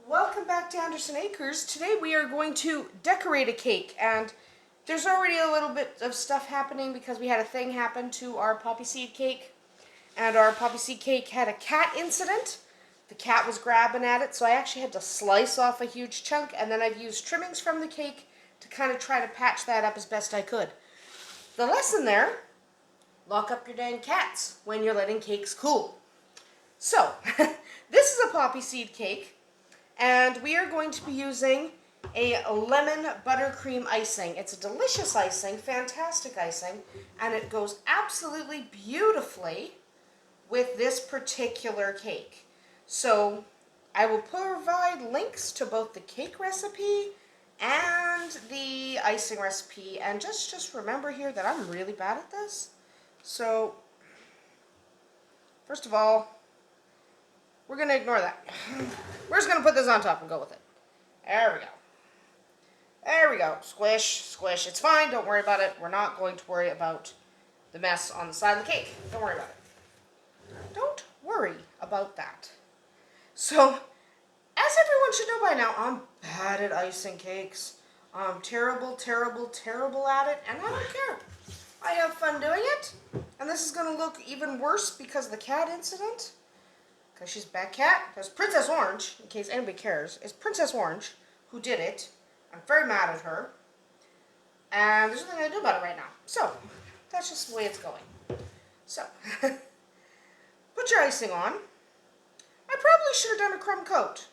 Welcome back to Andersen Acres. Today we are going to decorate a cake, and there's already a little bit of stuff happening because we had a thing happen to our poppy seed cake, and our poppy seed cake had a cat incident. The cat was grabbing at it, so I actually had to slice off a huge chunk, and then I've used trimmings from the cake to kind of try to patch that up as best I could. The lesson there, lock up your dang cats when you're letting cakes cool. So, this is a poppy seed cake. And we are going to be using a lemon buttercream icing. It's a delicious icing, fantastic icing, and it goes absolutely beautifully with this particular cake. So I will provide links to both the cake recipe and the icing recipe. And just remember here that I'm really bad at this. So first of all, we're going to ignore that. We're just going to put this on top and go with it. There we go. There we go. Squish, squish. It's fine. Don't worry about it. We're not going to worry about the mess on the side of the cake. Don't worry about it. Don't worry about that. So, as everyone should know by now, I'm bad at icing cakes. I'm terrible, terrible, terrible at it, and I don't care. I have fun doing it, and this is going to look even worse because of the cat incident. Because she's a bad cat. There's Princess Orange, in case anybody cares. It's Princess Orange who did it. I'm very mad at her. And there's nothing I can do about it right now. So, that's just the way it's going. So, put your icing on. I probably should have done a crumb coat.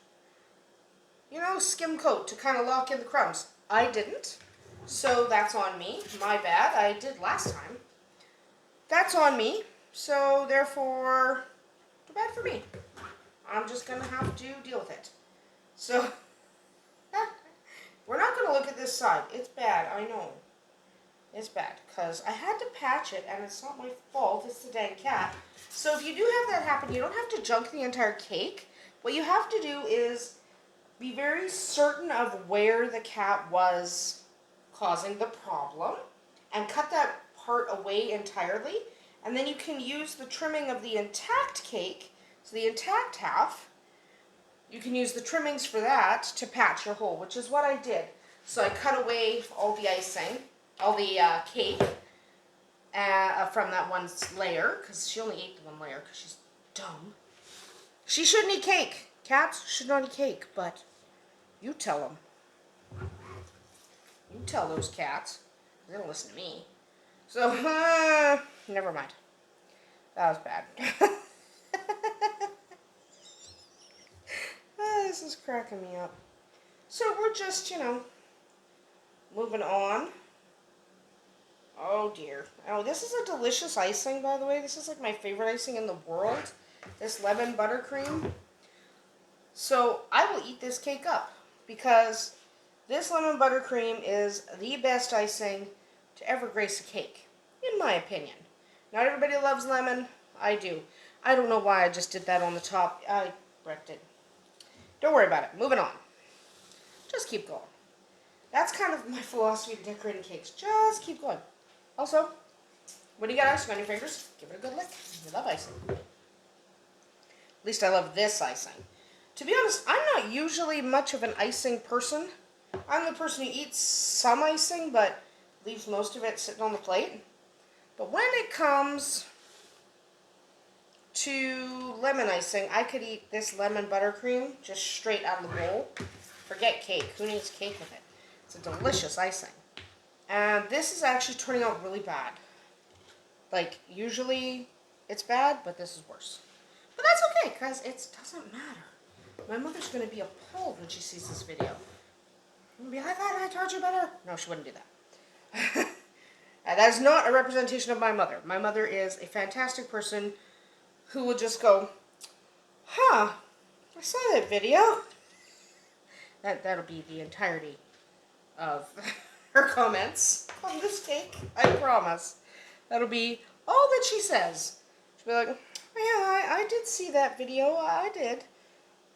You know, skim coat to kind of lock in the crumbs. I didn't. So, that's on me. My bad. I did last time. That's on me. So, therefore, too bad for me. I'm just going to have to deal with it. So, we're not going to look at this side. It's bad, I know. It's bad, because I had to patch it, and it's not my fault. It's the dang cat. So if you do have that happen, you don't have to junk the entire cake. What you have to do is be very certain of where the cat was causing the problem, and cut that part away entirely. And then you can use the trimming of the intact cake, so the intact half, you can use the trimmings for that to patch your hole, which is what I did. So I cut away all the icing, all the cake from that one layer, because she only ate the one layer because she's dumb. She shouldn't eat cake. Cats should not eat cake, but you tell them. You tell those cats. They don't listen to me. So, never mind. That was bad. This is cracking me up. So we're just, moving on. Oh dear. Oh, this is a delicious icing, by the way. This is like my favorite icing in the world. This lemon buttercream. So I will eat this cake up because this lemon buttercream is the best icing to ever grace a cake, in my opinion. Not everybody loves lemon. I do. I don't know why I just did that on the top. I wrecked it. Don't worry about it. Moving on. Just keep going. That's kind of my philosophy of decorating cakes. Just keep going. Also, when you got icing on your fingers, give it a good lick. You love icing. At least I love this icing. To be honest, I'm not usually much of an icing person. I'm the person who eats some icing, but leaves most of it sitting on the plate. But when it comes to lemon icing, I could eat this lemon buttercream just straight out of the bowl. Forget cake. Who needs cake with it? It's a delicious icing. And this is actually turning out really bad. Like, usually it's bad, but this is worse. But that's okay, because it doesn't matter. My mother's going to be appalled when she sees this video. She'll be like, I told you better. No, she wouldn't do that. And that is not a representation of my mother. My mother is a fantastic person who will just go, I saw that video. That'll be the entirety of her comments on this cake, I promise. That'll be all that she says. She'll be like, yeah, I did see that video, I did.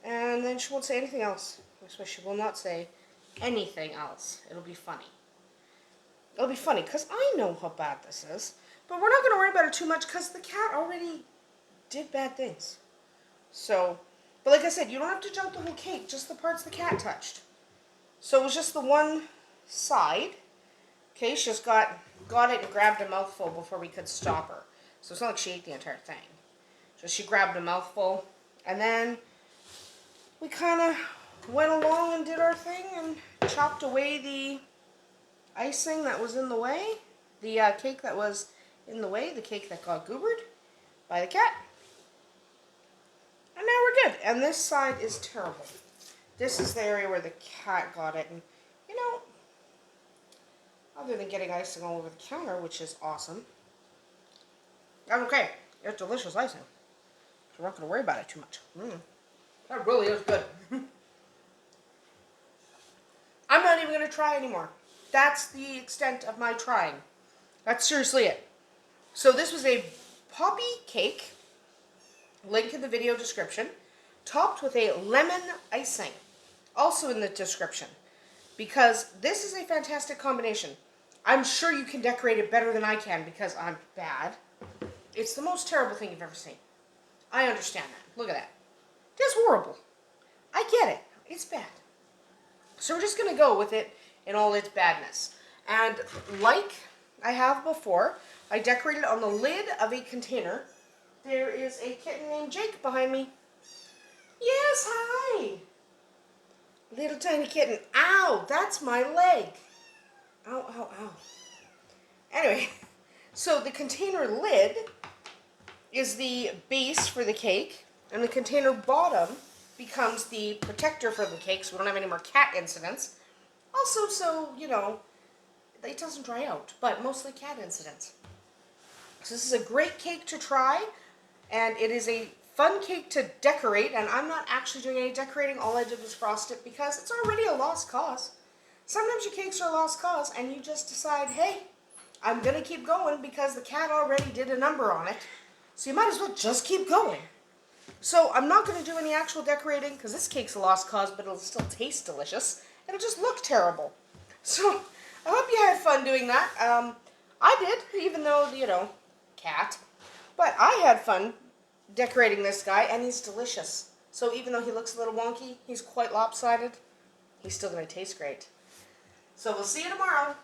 And then she won't say anything else. So she will not say anything else. It'll be funny. It'll be funny, because I know how bad this is. But we're not going to worry about it too much, because the cat already did bad things. So But like I said, you don't have to jump the whole cake, just the parts the cat touched. So it was just the one side. Okay, she just got it and grabbed a mouthful before we could stop her. So it's not like she ate the entire thing. So she grabbed a mouthful, and then we kind of went along and did our thing and chopped away the icing that was in the way, the cake that was in the way, the cake that got goobered by the cat. And now we're good. And this side is terrible. This is the area where the cat got it. And, you know, other than getting icing all over the counter, which is awesome, I'm okay. It's delicious icing. So we're not going to worry about it too much. That really is good. I'm not even going to try anymore. That's the extent of my trying. That's seriously it. So this was a poppy cake, link in the video description, topped with a lemon icing, also in the description, because this is a fantastic combination. I'm sure you can decorate it better than I can because I'm bad. It's the most terrible thing you've ever seen. I understand that. Look at that. It's horrible. I get it. It's bad. So we're just going to go with it in all its badness. And like I have before, I decorated on the lid of a container. There is a kitten named Jake behind me. Yes, hi. Little tiny kitten. Ow, that's my leg. Ow, ow, ow. Anyway, so the container lid is the base for the cake, and the container bottom becomes the protector for the cake so we don't have any more cat incidents. Also, so, you know, it doesn't dry out, but mostly cat incidents. So this is a great cake to try, and it is a fun cake to decorate, and I'm not actually doing any decorating. All I did was frost it because it's already a lost cause. Sometimes your cakes are a lost cause, and you just decide, hey, I'm going to keep going because the cat already did a number on it, so you might as well just keep going. So I'm not going to do any actual decorating because this cake's a lost cause, but it'll still taste delicious. It'll just look terrible. So I hope you had fun doing that. I did, even though, you know, cat. But I had fun decorating this guy, and he's delicious. So even though he looks a little wonky, he's quite lopsided, he's still going to taste great. So we'll see you tomorrow.